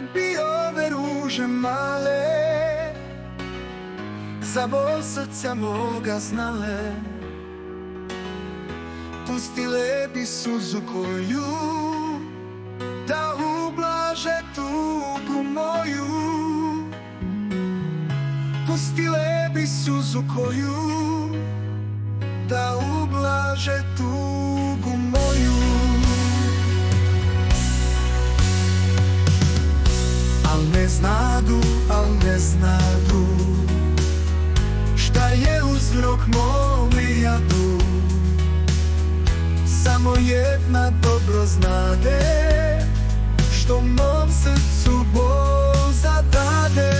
Kad bi ove ruže male za bol srca moga znale, pustile bi suzu koju da ublaže tugu moju. Pustile bi suzu koju da ublaže tugu moju. Al ne znadu šta je uzrok mome jadu. Samo jedna dobro znade, što mom srcu bol zadade.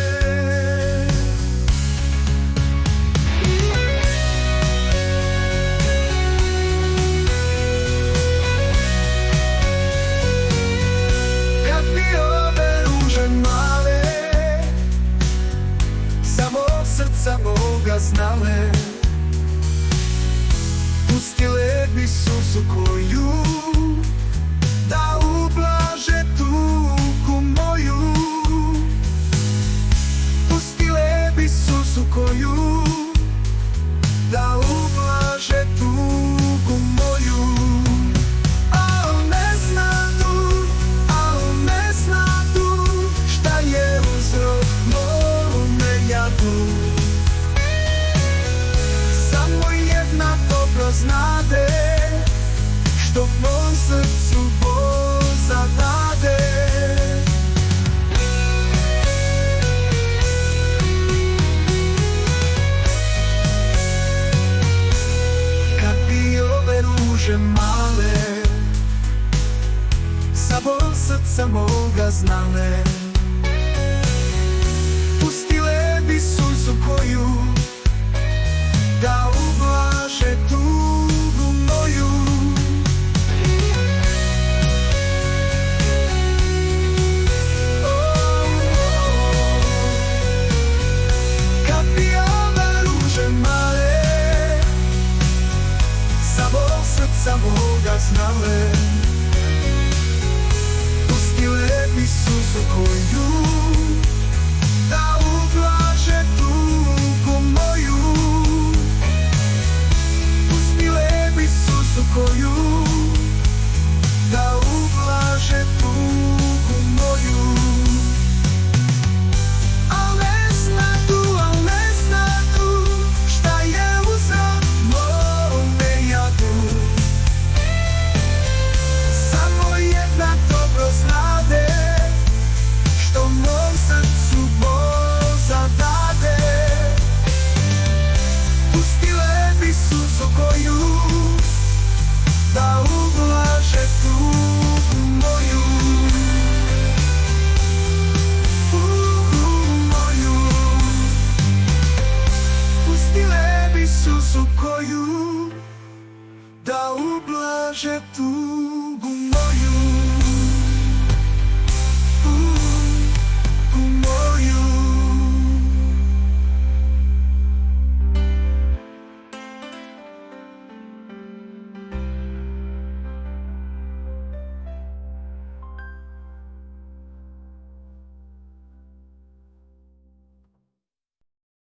Kad bi ove ruže male za mog srca moga znale, pustile bi suzu koju da ublaže tugu moju. Pustile bi suzu koju da ublaže tugu moju. Al ne znadu šta je uzrok mome jadu. Samo jedna dobro znade, što mom srcu bol zadade. Kad bi ove ruže male za bol srca moga znale, pustile bi suzu koju da ublaže tugu moju. Kad bi ove ruže male za bol srca moga znale, pustile bi suzu koju da ublaže tugu moju. Pustile bi suzu koju da ublaže tugu moju. Al ne znadu šta je uzrok mome jadu. Samo jedna dobro znade, što mom srcu bol zadade. Pustile bi suzu koju da ublaže tugu moju. Pustile bi suzu koju da ublaže tugu